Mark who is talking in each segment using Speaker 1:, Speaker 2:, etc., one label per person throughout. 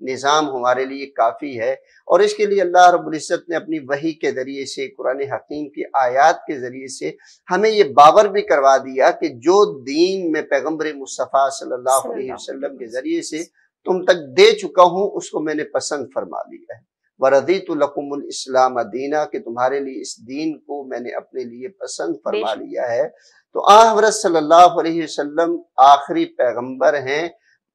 Speaker 1: نظام ہمارے لیے کافی ہے، اور اس کے لیے اللہ رب العزت نے اپنی وحی کے ذریعے سے، قرآن حکیم کی آیات کے ذریعے سے ہمیں یہ باور بھی کروا دیا کہ جو دین میں پیغمبر مصطفیٰ صلی اللہ علیہ وسلم کے ذریعے سے تم تک دے چکا ہوں، اس کو میں نے پسند فرما لیا ہے۔ وَرَضِيتُ لَكُمُ الْإِسْلَامَ دِينًا، کہ تمہارے لیے اس دین کو میں نے اپنے لیے پسند فرما لیا ہے۔ تو حضرت صلی اللہ علیہ وسلم آخری پیغمبر ہیں،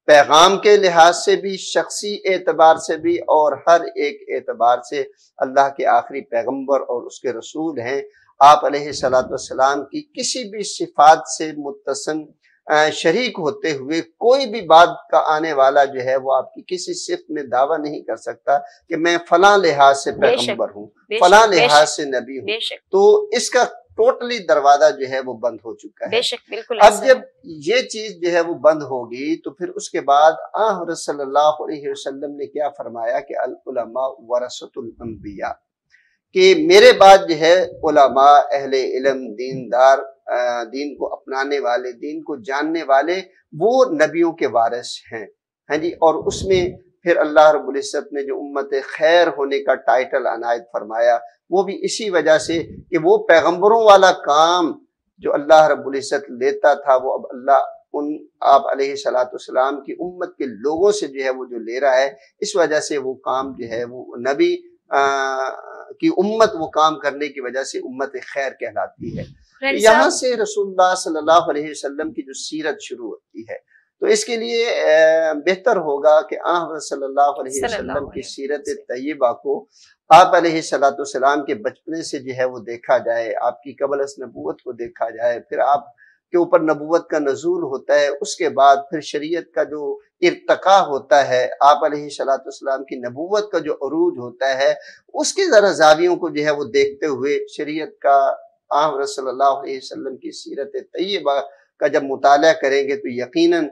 Speaker 1: پیغام کے لحاظ سے بھی، شخصی اعتبار سے بھی، اور ہر ایک اعتبار سے اللہ کے آخری پیغمبر اور اس کے رسول ہیں۔ آپ علیہ السلام کی کسی بھی صفات سے متصن شریک ہوتے ہوئے کوئی بھی بات کا آنے والا جو ہے وہ آپ کی کسی صفت میں دعویٰ نہیں کر سکتا کہ میں فلاں لحاظ سے پیغمبر ہوں، فلاں لحاظ سے نبی ہوں۔ تو اس کا ٹوٹلی دروازہ جو ہے وہ بند ہو چکا ہے۔ اب جب یہ چیز جو ہے وہ بند ہوگی تو پھر اس کے بعد حضرت صلی اللہ علیہ وسلم نے کیا فرمایا کہ العلماء ورثۃ الانبیاء، کہ میرے بعد جو ہے علماء، اہل علم، دیندار، دین کو اپنانے والے، دین کو جاننے والے، وہ نبیوں کے وارث ہیں۔ ہاں جی، اور اس میں پھر اللہ رب العزت نے جو امت خیر ہونے کا ٹائٹل عنایت فرمایا، وہ بھی اسی وجہ سے کہ وہ پیغمبروں والا کام جو اللہ رب العزت لیتا تھا، وہ اب اللہ آپ علیہ السلام کی امت کے لوگوں سے جو ہے وہ جو لے رہا ہے، اس وجہ سے وہ کام جو ہے وہ نبی کی امت وہ کام کرنے کی وجہ سے امت خیر کہلاتی ہے۔ یہاں سے رسول اللہ صلی اللہ علیہ وسلم کی جو سیرت شروع ہوتی ہے، تو اس کے لیے بہتر ہوگا کہ حضرت صلی اللہ علیہ وسلم کی سیرت طیبہ کو آپ علیہ السلام کے بچپنے سے جو ہے وہ دیکھا جائے، آپ کی قبل از نبوت کو دیکھا جائے، پھر آپ کے اوپر نبوت کا نزول ہوتا ہے، اس کے بعد پھر شریعت کا جو ارتقا ہوتا ہے، آپ علیہ السلام کی نبوت کا جو عروج ہوتا ہے، اس کے ذرا زاویوں کو جو ہے وہ دیکھتے ہوئے شریعت کا، حضرت صلی اللہ علیہ وسلم کی سیرت طیبہ کا جب مطالعہ کریں گے تو یقیناً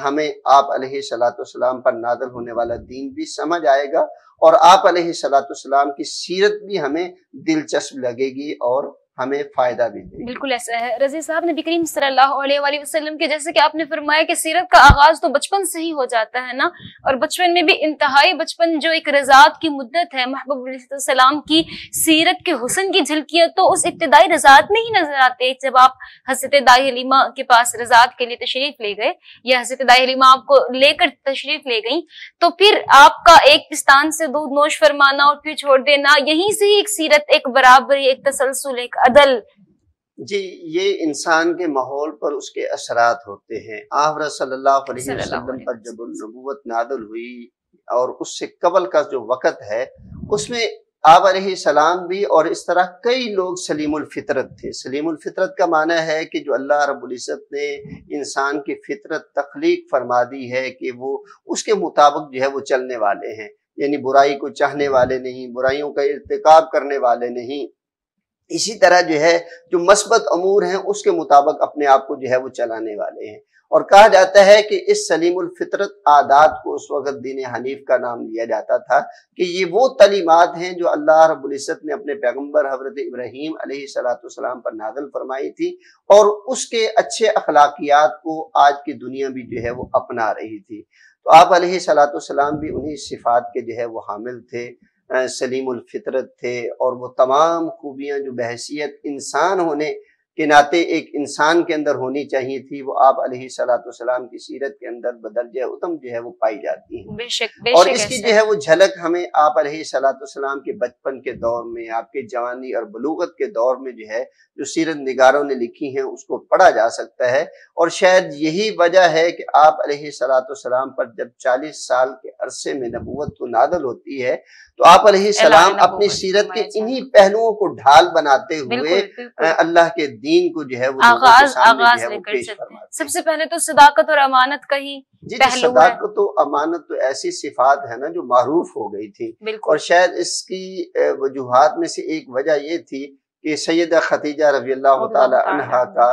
Speaker 1: ہمیں آپ علیہ السلام پر نازل ہونے والا دین بھی سمجھ آئے گا، اور آپ علیہ السلام کی سیرت بھی ہمیں دلچسپ لگے گی اور ہمیں فائدہ بھی دے گی۔
Speaker 2: بالکل ایسا ہے رضی صاحب، نبی کریم صلی اللہ علیہ وآلہ وسلم کے جیسے کہ آپ نے فرمایا کہ سیرت کا آغاز تو بچپن سے ہی ہو جاتا ہے نا، اور بچپن میں بھی انتہائی بچپن جو ایک رضاعت کی مدت ہے، محبوب علیہ السلام کی سیرت کے حسن کی جھلکیاں تو اس ابتدائی رضاعت میں ہی نظر آتے۔ جب آپ حضرت دائی حلیمہ کے پاس رضاعت کے لیے تشریف لے گئے، یا حضرت دائی حلیمہ آپ کو لے کر تشریف لے گئیں، تو پھر آپ کا ایک پستان سے دودھ نوش فرمانا اور پھر چھوڑ دینا، یہیں سے ہی ایک سیرت، ایک برابری، ایک تسلسل، ایک عدل۔
Speaker 1: جی، یہ انسان کے ماحول پر اس کے اثرات ہوتے ہیں۔ حضرت صلی اللہ علیہ وسلم پر جب نبوت نازل ہوئی، اور اس سے قبل کا جو وقت ہے اس میں آپ علیہ السلام بھی اور اس طرح کئی لوگ سلیم الفطرت تھے۔ سلیم الفطرت کا معنی ہے کہ جو اللہ رب العزت نے انسان کی فطرت تخلیق فرما دی ہے کہ وہ اس کے مطابق جو ہے وہ چلنے والے ہیں، یعنی برائی کو چاہنے والے نہیں، برائیوں کا ارتکاب کرنے والے نہیں۔ اسی طرح جو ہے جو مثبت امور ہیں اس کے مطابق اپنے آپ کو جو ہے وہ چلانے والے ہیں، اور کہا جاتا ہے کہ اس سلیم الفطرت عادات کو اس وقت دین حنیف کا نام دیا جاتا تھا، کہ یہ وہ تعلیمات ہیں جو اللہ رب العزت نے اپنے پیغمبر حضرت ابراہیم علیہ السلام پر نازل فرمائی تھی، اور اس کے اچھے اخلاقیات کو آج کی دنیا بھی جو ہے وہ اپنا رہی تھی۔ تو آپ علیہ السلام بھی انہی صفات کے جو ہے وہ حامل تھے، سلیم الفطرت تھے، اور وہ تمام خوبیاں جو بحیثیت انسان ہونے کے ناطے ایک انسان کے اندر ہونی چاہیے تھی، وہ آپ علیہ السلام کی سیرت کے اندر بدرجہ اتم جو ہے وہ پائی جاتی ہیں۔
Speaker 2: بے شک
Speaker 1: اور اس کی جو ہے وہ جھلک ہمیں آپ علیہ السلام کے بچپن کے دور میں، آپ کے جوانی اور بلوغت کے دور میں جو ہے جو سیرت نگاروں نے لکھی ہیں اس کو پڑھا جا سکتا ہے۔ اور شاید یہی وجہ ہے کہ آپ علیہ السلام پر جب 40 سال کے عرصے میں نبوت کو نازل ہوتی ہے تو آپ علیہ السلام اپنی سیرت کے انہی پہلوؤں کو ڈھال بناتے ہوئے اللہ کے دین کو جو ہے وہ
Speaker 2: آغاز لے کر چلتے ہیں۔ سب سے پہلے تو صداقت اور امانت کا ہی پہلو ہے۔
Speaker 1: صداقت و امانت تو ایسی صفات ہے نا جو معروف ہو گئی تھی، اور شاید اس کی وجوہات میں سے ایک وجہ یہ تھی کہ سیدہ خدیجہ رضی اللہ تعالی عنہا کا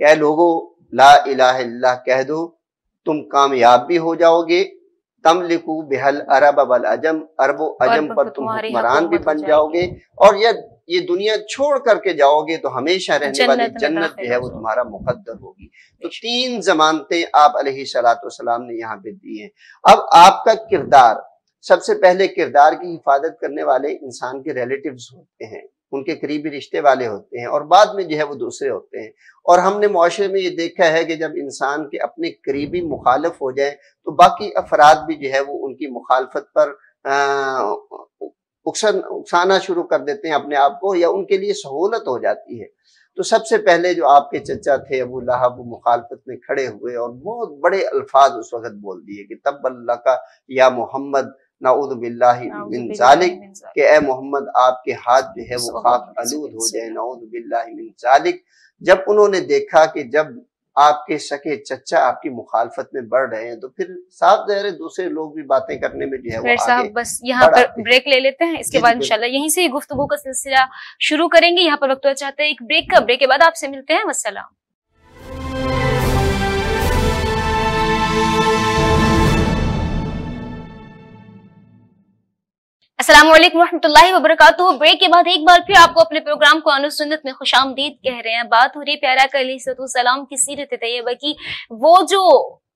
Speaker 1: کہ اے لوگو لا الہ الا اللہ کہہ دو، تم کامیاب بھی ہو جاؤ گے، تملکو بہل عرب والعجم، عرب و عجم پر تم حکمران بھی بن جاؤ گے، اور یہ دنیا چھوڑ کر کے جاؤ گے تو ہمیشہ رہنے والی جنت جو ہے وہ تمہارا مقدر ہوگی۔ تو 3 ضمانتیں آپ علیہ السلام نے یہاں پہ دی ہیں۔ اب آپ کا کردار، سب سے پہلے کردار کی حفاظت کرنے والے انسان کے ریلیٹیوز ہوتے ہیں، ان کے قریبی رشتے والے ہوتے ہیں، اور بعد میں جو ہے وہ دوسرے ہوتے ہیں۔ اور ہم نے معاشرے میں یہ دیکھا ہے کہ جب انسان کے اپنے قریبی مخالف ہو جائیں تو باقی افراد بھی جو ہے وہ ان کی مخالفت پر اکسانا شروع کر دیتے ہیں اپنے آپ کو، یا ان کے لیے سہولت ہو جاتی ہے۔ تو سب سے پہلے جو آپ کے چچا تھے ابو لہب، وہ مخالفت میں کھڑے ہوئے اور بہت بڑے الفاظ اس وقت بول دیے کہ تب اللہ کا یا محمد نعوذ باللہ من ذالک، کہ اے محمد آپ کے ہاتھ جو ہے وہ خاک آلود ہو جائے، نعوذ باللہ من ذالک۔ جب انہوں نے دیکھا کہ جب آپ کے سکے چچا آپ کی مخالفت میں بڑھ رہے ہیں تو پھر صاف ظاہر ہے دوسرے لوگ بھی باتیں کرنے میں جو ہے وہ
Speaker 2: صاحب بس یہاں پر بریک لے لیتے ہیں، اس کے بعد انشاءاللہ یہیں سے گفتگو کا سلسلہ شروع کریں گے۔ یہاں پر وقت چاہتے ہیں ایک بریک کا، بریک کے بعد آپ سے ملتے ہیں۔ والسلام۔ السلام علیکم ورحمۃ اللہ وبرکاتہ۔ بریک کے بعد ایک بار پھر آپ کو اپنے پروگرام قرآن و سنت میں خوش آمدید کہہ رہے ہیں۔ بات ہو رہی ہے پیارا کا علیہ السلام کی سیرت طیبہ کی، وہ جو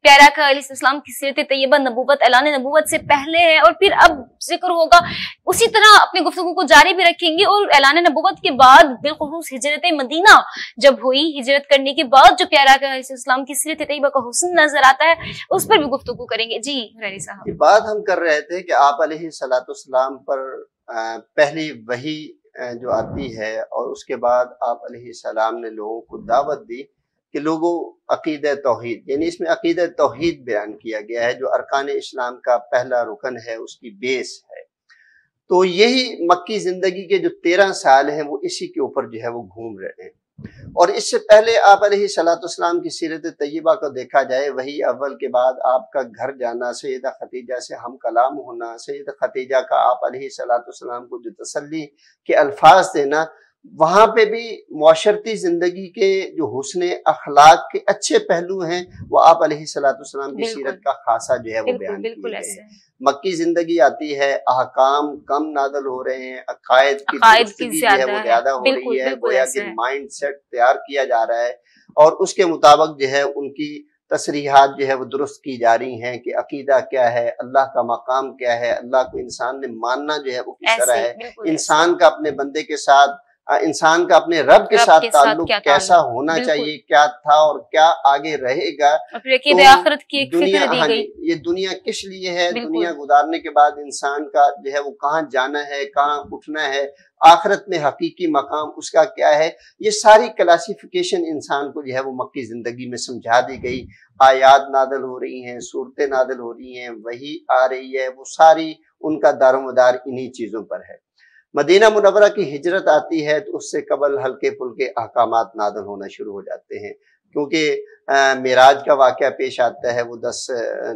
Speaker 2: پیارا کا علیہ السلام کی سیرت طیبہ نبوت، اعلان نبوت سے پہلے ہے، اور پھر اب ذکر ہوگا اسی طرح اپنی گفتگو کو جاری بھی رکھیں گے۔ اور اعلان نبوت کے بعد بالخصوص ہجرت مدینہ جب ہوئی، ہجرت کرنے کے بعد جو پیارا کا علیہ السلام کی سیرت طیبہ کا حسن نظر آتا ہے اس پر بھی گفتگو کریں گے۔ جی ریری صاحب،
Speaker 1: یہ بات ہم کر رہے تھے کہ آپ علیہ السلام پر پہلی وحی جو آتی ہے، اور اس کے بعد آپ علیہ السلام نے لوگوں کو دعوت دی کہ لوگوں عقیدہ توحید، یعنی اس میں عقیدہ توحید بیان کیا گیا ہے جو ارکان اسلام کا پہلا رکن ہے، اس کی بیس ہے۔ تو یہی مکی زندگی کے جو 13 سال ہیں وہ اسی کے اوپر جو ہے وہ گھوم رہے ہیں۔ اور اس سے پہلے آپ علیہ السلام کی سیرت طیبہ کو دیکھا جائے، وہی اول کے بعد آپ کا گھر جانا، سیدہ خدیجہ سے ہم کلام ہونا، سیدہ خدیجہ کا آپ علیہ السلام کو جو تسلی کے الفاظ دینا، وہاں پہ بھی معاشرتی زندگی کے جو حسن اخلاق کے اچھے پہلو ہیں وہ آپ علیہ السلام کی سیرت کا خاصہ جو ہے وہ بیان کیے گئے ہیں۔ مکی زندگی آتی ہے، احکام کم نازل ہو رہے ہیں، عقائد کی درستگی جو ہے وہ زیادہ ہو رہی ہے، گویا کہ مائنڈ سیٹ تیار کیا جا رہا ہے، اور اس کے مطابق جو ہے ان کی تصریحات جو ہے وہ درست کی جا رہی ہیں کہ عقیدہ کیا ہے، اللہ کا مقام کیا ہے، اللہ کو انسان نے ماننا جو ہے وہ کس طرح ہے، انسان کا اپنے بندے کے ساتھ، انسان کا اپنے رب کے ساتھ تعلق کیسا ہونا چاہیے، کیا تھا اور کیا آگے رہے گا،
Speaker 2: آخرت کی ایک فکر دی گئی،
Speaker 1: یہ دنیا کس لیے ہے، دنیا گزارنے کے بعد انسان کا جو ہے وہ کہاں جانا ہے، کہاں اٹھنا ہے، آخرت میں حقیقی مقام اس کا کیا ہے، یہ ساری کلاسیفیکیشن انسان کو جو ہے وہ مکی زندگی میں سمجھا دی گئی۔ آیات نازل ہو رہی ہیں، صورتیں نازل ہو رہی ہیں، وحی آ رہی ہے، وہ ساری ان کا دار و مدار انہی چیزوں پر ہے۔ مدینہ منورہ کی ہجرت آتی ہے تو اس سے قبل ہلکے پھلکے احکامات نازل ہونا شروع ہو جاتے ہیں، کیونکہ معراج کا واقعہ پیش آتا ہے، وہ 10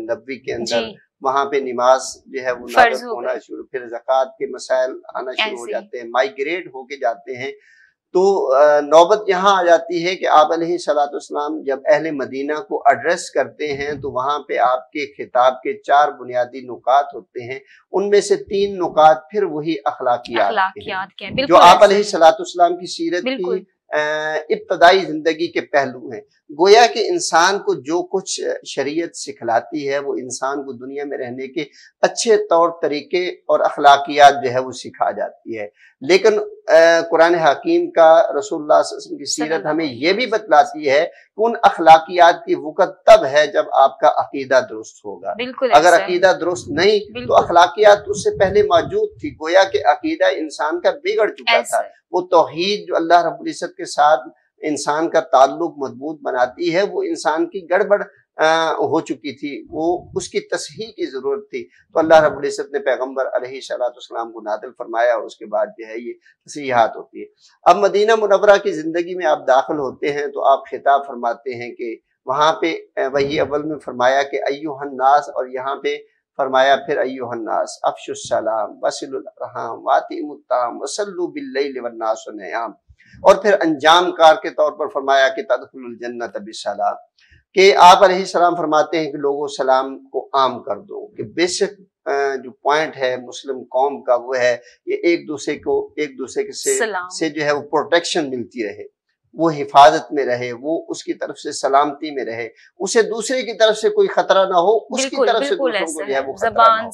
Speaker 1: نبوی کے اندر وہاں پہ نماز جو ہے وہ نازل ہونا شروع، پھر زکوٰۃ کے مسائل آنا شروع ہو جاتے ہیں، مائیگریٹ ہو کے جاتے ہیں۔ تو نوبت یہاں آ جاتی ہے کہ آپ علیہ السلام جب اہل مدینہ کو ایڈریس کرتے ہیں تو وہاں پہ آپ کے خطاب کے 4 بنیادی نکات ہوتے ہیں، ان میں سے 3 نکات پھر وہی اخلاقیات ہیں جو آپ علیہ السلام کی سیرت کی ابتدائی زندگی کے پہلو ہیں۔ گویا کہ انسان کو جو کچھ شریعت سکھلاتی ہے وہ انسان کو دنیا میں رہنے کے اچھے طور طریقے اور اخلاقیات جو ہے وہ سکھا جاتی ہے، لیکن قرآن حکیم کا، رسول اللہ صلی اللہ علیہ وسلم کی سیرت ہمیں یہ بھی بتلاتی ہے کہ ان اخلاقیات کی وقت تب ہے جب آپ کا عقیدہ درست ہوگا۔ اگر عقیدہ درست نہیں تو اخلاقیات اس سے پہلے موجود تھی، گویا کہ عقیدہ انسان کا بگڑ چکا تھا۔ وہ توحید جو اللہ رب العزت کے ساتھ انسان کا تعلق مضبوط بناتی ہے وہ انسان کی گڑبڑ ہو چکی تھی، وہ اس کی تصحیح کی ضرورت تھی، تو اللہ رب العزت نے پیغمبر علیہ السلام کو نازل فرمایا، اور اس کے بعد جو ہے یہ تصحیحات ہوتی ہے۔ اب مدینہ منورہ کی زندگی میں آپ داخل ہوتے ہیں تو آپ خطاب فرماتے ہیں کہ وہاں پہ وہی اول میں فرمایا کہ ایھا الناس، اور یہاں پہ فرمایا پھر ایھا الناس افشوا السلام وصلوا الارحام واتئموا الطعام وصلوا باللیل والناس نیام۔ اور پھر انجام کار کے طور پر فرمایا کہ تدخلوا الجنۃ بسلام، کہ آپ علیہ السلام فرماتے ہیں کہ لوگوں سلام کو عام کر دو، کہ بیسک جو پوائنٹ ہے مسلم قوم کا وہ ہے کہ ایک دوسرے سے جو ہے وہ پروٹیکشن ملتی رہے، وہ حفاظت میں رہے، وہ اس کی طرف سے سلامتی میں رہے، اسے دوسرے کی طرف سے کوئی خطرہ نہ ہو، اس کی طرف سے دوسروں کو جو ہے وہ خطرہ نہ ہو۔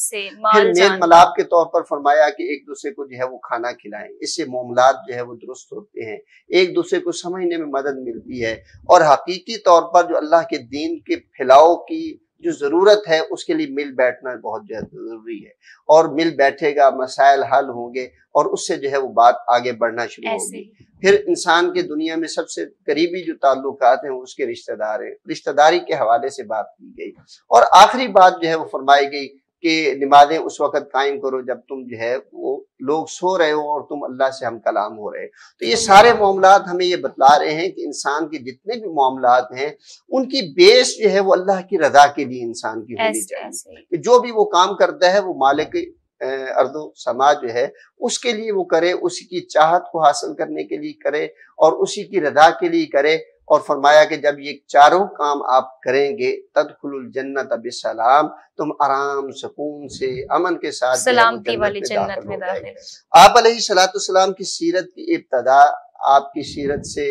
Speaker 1: پھر میل ملاپ کے طور پر فرمایا کہ ایک دوسرے کو جو ہے وہ کھانا کھلائیں، اس سے معاملات جو ہے وہ درست ہوتے ہیں، ایک دوسرے کو سمجھنے میں مدد ملتی ہے، اور حقیقی طور پر جو اللہ کے دین کے پھیلاؤ کی جو ضرورت ہے اس کے لیے مل بیٹھنا بہت ضروری ہے، اور مل بیٹھے گا مسائل حل ہوں گے، اور اس سے جو ہے وہ بات آگے بڑھنا شروع ہوگی۔ پھر انسان کے دنیا میں سب سے قریبی جو تعلقات ہیں اس کے رشتہ دار ہیں، رشتہ داری کے حوالے سے بات کی گئی، اور آخری بات جو ہے وہ فرمائی گئی کہ نمازیں اس وقت قائم کرو جب تم جو ہے وہ لوگ سو رہے ہو اور تم اللہ سے ہم کلام ہو رہے۔ تو یہ سارے معاملات ہمیں یہ بتلا رہے ہیں کہ انسان کے جتنے بھی معاملات ہیں ان کی بیس جو ہے وہ اللہ کی رضا کے لیے انسان کی ہونی چاہیے، کہ جو بھی وہ کام کرتا ہے وہ مالک ارض و سما جو ہے اس کے لیے وہ کرے، اسی کی چاہت کو حاصل کرنے کے لیے کرے، اور اسی کی رضا کے لیے کرے۔ اور فرمایا کہ جب یہ چاروں کام آپ کریں گے تدخلوا الجنۃ بسلام، تم آرام سکون سے امن کے ساتھ
Speaker 2: سلامتی والی جنت میں داخل۔
Speaker 1: آپ علیہ الصلوۃ والسلام کی سیرت کی ابتدا، آپ کی سیرت سے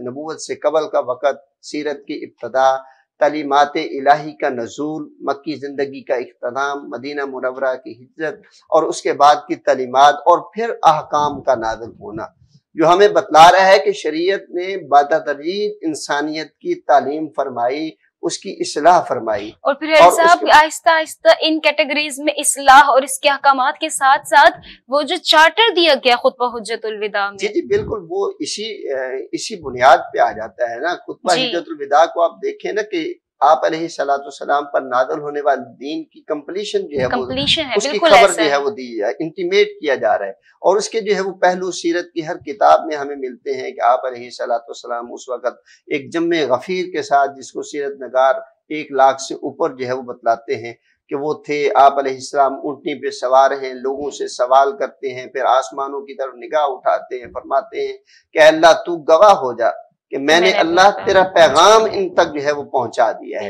Speaker 1: نبوت سے قبل کا وقت، سیرت کی ابتدا، تعلیمات الہی کا نزول، مکی زندگی کا اختتام، مدینہ منورہ کی ہجرت، اور اس کے بعد کی تعلیمات، اور پھر احکام کا نازل ہونا، جو ہمیں بتلا رہا ہے کہ شریعت نے بتدریج انسانیت کی تعلیم فرمائی، اس کی اصلاح فرمائی،
Speaker 2: اور پھر صاحب آہستہ آہستہ ان کیٹیگریز میں اصلاح اور اس کے احکامات کے ساتھ ساتھ وہ جو چارٹر دیا گیا خطبہ حجت الوداع میں،
Speaker 1: جی بالکل، وہ اسی بنیاد پہ آ جاتا ہے نا۔ خطبہ حجت الوداع کو آپ دیکھیں نا کہ آپ علیہ الصلوۃ والسلام پر نازل ہونے والے دین کی کمپلیشن جو ہے اس کی خبر جو ہے وہ دی ہے، انٹیمیٹ کیا جا رہا ہے، اور اس کے جو ہے وہ پہلو سیرت کی ہر کتاب میں ہمیں ملتے ہیں کہ آپ علیہ الصلوۃ والسلام اس وقت ایک جمع غفیر کے ساتھ، جس کو سیرت نگار 1 لاکھ سے اوپر جو ہے وہ بتلاتے ہیں کہ وہ تھے، آپ علیہ السلام اونٹنی پہ سوار ہیں، لوگوں سے سوال کرتے ہیں، پھر آسمانوں کی طرف نگاہ اٹھاتے ہیں، فرماتے ہیں کہ اللہ تو گواہ ہو جا کہ میں نے اللہ تیرا پیغام ان تک جو ہے وہ پہنچا دیا ہے۔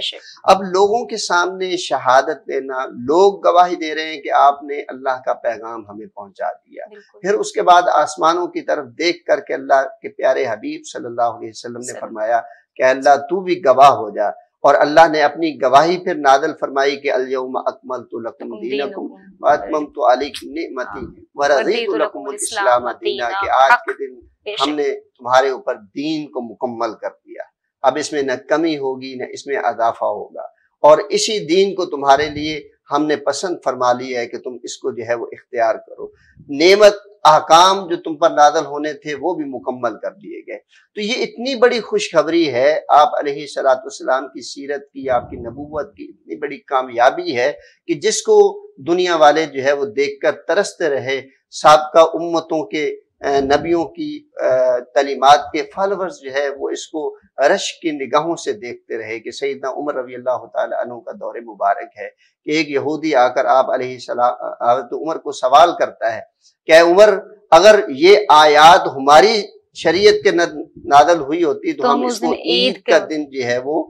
Speaker 1: اب لوگوں کے سامنے شہادت دینا، لوگ گواہی دے رہے ہیں کہ آپ نے اللہ کا پیغام ہمیں پہنچا دیا۔ پھر اس کے بعد آسمانوں کی طرف دیکھ کر کے اللہ کے پیارے حبیب صلی اللہ علیہ وسلم نے فرمایا کہ اللہ تو بھی گواہ ہو جا، اور اللہ نے اپنی گواہی پھر نازل فرمائی کہ الیوم اکملت لکم دینکم واتممت علیکم نعمتی ورضیت لکم الاسلام دینا، کہ آج کے دن ہم نے تمہارے اوپر دین کو مکمل کر دیا، اب اس میں نہ کمی ہوگی نہ اس میں اضافہ ہوگا، اور اسی دین کو تمہارے لیے ہم نے پسند فرما لیا ہے کہ تم اس کو جو ہے وہ اختیار کرو۔ نعمت احکام جو تم پر نازل ہونے تھے وہ بھی مکمل کر دیے گئے۔ تو یہ اتنی بڑی خوشخبری ہے، آپ علیہ الصلوۃ والسلام کی سیرت کی، آپ کی نبوت کی اتنی بڑی کامیابی ہے کہ جس کو دنیا والے جو ہے وہ دیکھ کر ترستے رہے، سابقہ امتوں کے نبیوں کی تعلیمات کے فالورز جو ہے وہ اس کو رشک کی نگاہوں سے دیکھتے رہے، کہ سیدنا عمر رضی اللہ تعالی عنہ کا دور مبارک ہے کہ ایک یہودی آ کر آپ علیہ السلام حضرت عمر کو سوال کرتا ہے کہ اے عمر، اگر یہ آیات ہماری شریعت کے نازل ہوئی ہوتی تو ہم اس کو عید کا دن جو ہے وہ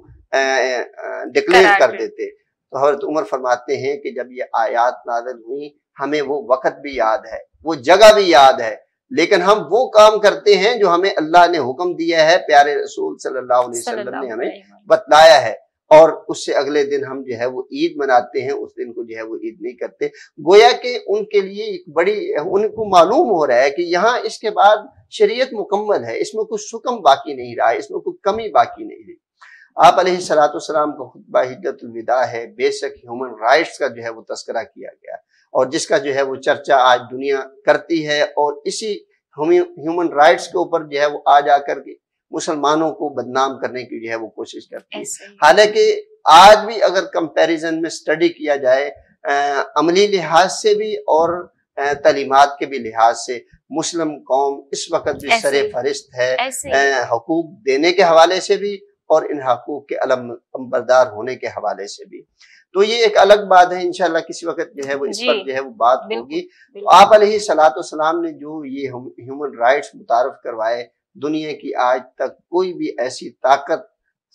Speaker 1: ڈکلیئر کر دیتے۔ تو حضرت عمر فرماتے ہیں کہ جب یہ آیات نازل ہوئی ہمیں وہ وقت بھی یاد ہے، وہ جگہ بھی یاد ہے، لیکن ہم وہ کام کرتے ہیں جو ہمیں اللہ نے حکم دیا ہے، پیارے رسول صلی اللہ علیہ وسلم نے ہمیں بتلایا ہے، اور اس سے اگلے دن ہم جو ہے وہ عید مناتے ہیں، اس دن کو جو ہے وہ عید نہیں کرتے۔ گویا کہ ان کے لیے ایک بڑی، ان کو معلوم ہو رہا ہے کہ یہاں اس کے بعد شریعت مکمل ہے، اس میں کوئی سکم باقی نہیں رہا ہے، اس میں کوئی کمی باقی نہیں رہی۔ آپ علیہ الصلوۃ والسلام کا خطبہ حجت الوداع ہے، بیسک ہیومن رائٹس کا جو ہے وہ تذکرہ کیا گیا، اور جس کا جو ہے وہ چرچا آج دنیا کرتی ہے، اور اسی ہیومن رائٹس کے اوپر جو ہے وہ آ جا کر کے مسلمانوں کو بدنام کرنے کی جو ہے وہ کوشش کرتی ہے۔ حالانکہ آج بھی اگر کمپیریزن میں سٹڈی کیا جائے عملی لحاظ سے بھی اور تعلیمات کے بھی لحاظ سے، مسلم قوم اس وقت بھی سر فہرست ہے، حقوق دینے کے حوالے سے بھی اور ان حقوق کے علم بردار ہونے کے حوالے سے بھی۔ تو یہ ایک الگ بات ہے، انشاءاللہ کسی وقت جو ہے وہ اس پر جو ہے وہ بات ہوگی۔ تو آپ علیہ الصلوۃ والسلام نے جو یہ ہیومن رائٹس متعارف کروائے، دنیا کی آج تک کوئی بھی ایسی طاقت،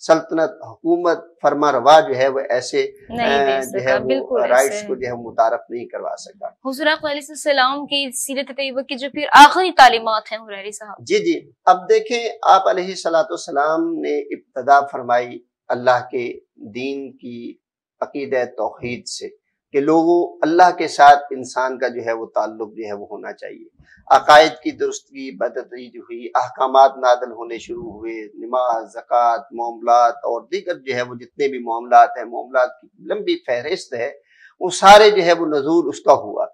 Speaker 1: سلطنت، حکومت، فرما روا جو ہے وہ ایسے جو ہے وہ رائٹس کو جو ہے متعارف نہیں کروا سکا۔
Speaker 2: حضور اقدس علیہ السلام کی سیرت طیبہ کی جو پھر آخری تعلیمات ہیں حریری صاحب۔
Speaker 1: جی اب دیکھیں، آپ علیہ السلام نے ابتدا فرمائی اللہ کے دین کی عقیدہ توحید سے کہ لوگوں اللہ کے ساتھ انسان کا جو ہے وہ تعلق جو ہے وہ ہونا چاہیے۔ عقائد کی درستگی بتدریج ہوئی، احکامات نازل ہونے شروع ہوئے، نماز، زکوٰۃ، معاملات اور دیگر جو ہے وہ جتنے بھی معاملات ہیں، معاملات کی لمبی فہرست ہے، وہ سارے جو ہے وہ نزول اس کا ہوا۔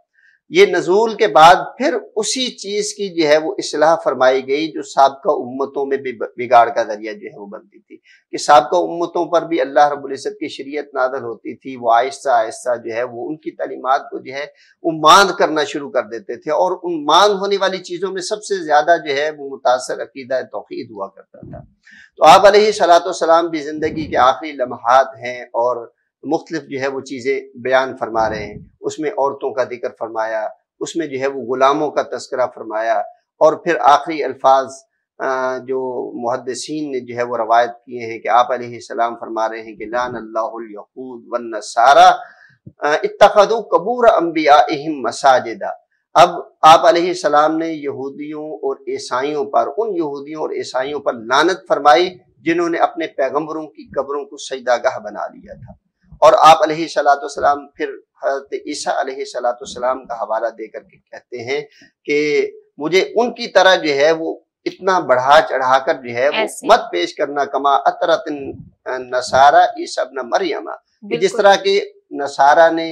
Speaker 1: یہ نزول کے بعد پھر اسی چیز کی جو ہے وہ اصلاح فرمائی گئی جو سابقہ امتوں میں بھی بگاڑ کا ذریعہ جو ہے وہ بنتی تھی، کہ سابقہ امتوں پر بھی اللہ رب العزت کی شریعت نازل ہوتی تھی، وہ آہستہ آہستہ جو ہے وہ ان کی تعلیمات کو جو ہے وہ ماند کرنا شروع کر دیتے تھے، اور ان ماند ہونے والی چیزوں میں سب سے زیادہ جو ہے وہ متاثر عقیدہ توحید ہوا کرتا تھا۔ تو آپ علیہ السلام بھی زندگی کے آخری لمحات ہیں اور مختلف جو ہے وہ چیزیں بیان فرما رہے ہیں، اس میں عورتوں کا ذکر فرمایا، اس میں جو ہے وہ غلاموں کا تذکرہ فرمایا، اور پھر آخری الفاظ جو محدثین نے جو ہے وہ روایت کیے ہیں کہ آپ علیہ السلام فرما رہے ہیں کہ لعن اللہ الیہود والنصارى اتخذوا قبور انبیائہم مساجدا۔ اب آپ علیہ السلام نے یہودیوں اور عیسائیوں پر، ان یہودیوں اور عیسائیوں پر لعنت فرمائی جنہوں نے اپنے پیغمبروں کی قبروں کو سجدہ گاہ بنا لیا تھا۔ اور آپ علیہ السلام پھر حضرت عیسیٰ علیہ السلام کا حوالہ دے کر کے کہتے ہیں کہ مجھے ان کی طرح جو ہے وہ اتنا بڑھا چڑھا کر جو ہے وہ مت پیش کرنا کما اطرت نصارى عیسیٰ ابن مریم، کہ جس طرح کہ نصارہ نے،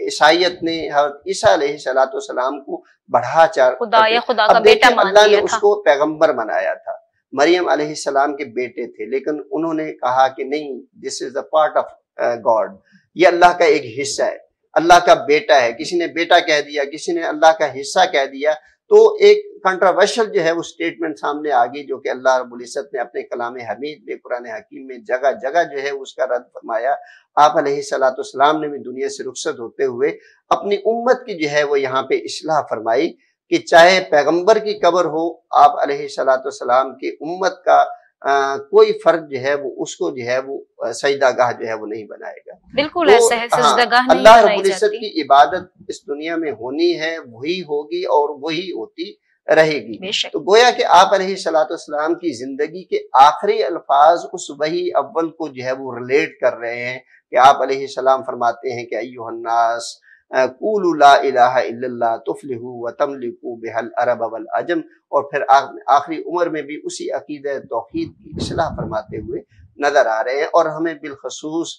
Speaker 1: عیسائیت نے حضرت عیسیٰ علیہ السلام کو بڑھا چڑھا،
Speaker 2: خدا کا بیٹا مان لیا تھا۔
Speaker 1: اللہ نے اس کو پیغمبر بنایا تھا، مریم علیہ السلام کے بیٹے تھے، لیکن انہوں نے کہا کہ نہیں، دس از اے پارٹ آف گاڈ، یہ اللہ کا ایک حصہ ہے، اللہ کا بیٹا ہے۔ کسی نے بیٹا کہہ دیا، کسی نے اللہ کا حصہ کہہ دیا، تو ایک کنٹراورشل جو ہے وہ سٹیٹمنٹ سامنے آ گئی، جو کہ اللہ رب العزت نے اپنے کلام حمید میں، قرآن حکیم میں جگہ جگہ جو ہے اس کا رد فرمایا۔ آپ علیہ السلام نے بھی دنیا سے رخصت ہوتے ہوئے اپنی امت کی جو ہے وہ یہاں پہ اصلاح فرمائی کہ چاہے پیغمبر کی قبر ہو، آپ علیہ السلام کی امت کا کوئی فرد جو ہے وہ اس کو جو ہے وہ سجدہ گاہ جو ہے وہ نہیں بنائے گا۔
Speaker 2: بالکل ایسا ہے، سجدہ گاہ نہیں
Speaker 1: اللہ رب
Speaker 2: بنائی
Speaker 1: العزت
Speaker 2: جاتی۔
Speaker 1: کی عبادت اس دنیا میں ہونی ہے، وہی ہوگی اور وہی ہوتی رہے گی۔ تو گویا کہ آپ علیہ السلام کی زندگی کے آخری الفاظ اس وحی اول کو جو ہے وہ ریلیٹ کر رہے ہیں، کہ آپ علیہ السلام فرماتے ہیں کہ ایھا الناس قولوا لا الہ الا اللہ تفلحوا وتملکوا بها العرب والعجم، اور پھر آخری عمر میں بھی اسی عقیدہ توحید کی اصلاح فرماتے ہوئے نظر آ رہے ہیں۔ اور ہمیں بالخصوص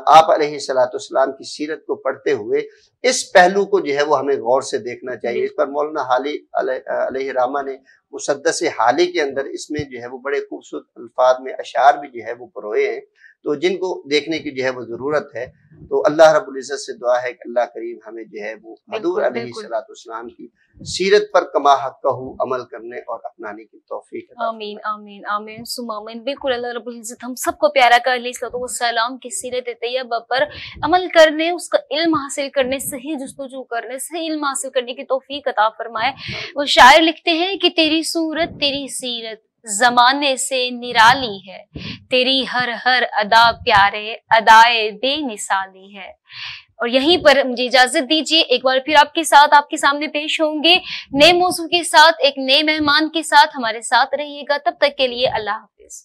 Speaker 1: آپ علیہ السلام کی سیرت کو پڑھتے ہوئے اس پہلو کو جو ہے وہ ہمیں غور سے دیکھنا چاہیے۔ اس پر مولانا حالی علیہ رحمہ نے مسدس حالی کے اندر اس میں جو ہے وہ بڑے خوبصورت الفاظ میں اشعار بھی جو ہے وہ پروئے ہیں، تو جن کو دیکھنے کی جو ہے وہ ضرورت ہے۔ تو اللہ رب العزت سے دعا ہے کہ اللہ کریم ہمیں جو ہے وہ حضور علیہ السلام کی سیرت پر کما حقہ عمل کرنے اور اپنانے کی توفیق عطا فرمائے۔
Speaker 2: آمین آمین آمین ثم آمین۔ بالکل اللہ رب العزت ہم سب کو پیارا کا علیہ السلام کی سیرت طیبہ پر عمل کرنے، اس کا علم حاصل کرنے، صحیح جستجو کرنے، صحیح علم حاصل کرنے کی توفیق عطا فرمائے۔ وہ شاعر لکھتے ہیں کہ تیری صورت تیری سیرت زمانے سے نرالی ہے، تیری ہر ہر ادا پیارے ادائے بے مثالی ہے۔ اور یہیں پر مجھے اجازت دیجیے، ایک بار پھر آپ کے ساتھ، آپ کے سامنے پیش ہوں گے نئے موضوع کے ساتھ، ایک نئے مہمان کے ساتھ۔ ہمارے ساتھ رہیے گا، تب تک کے لیے اللہ حافظ۔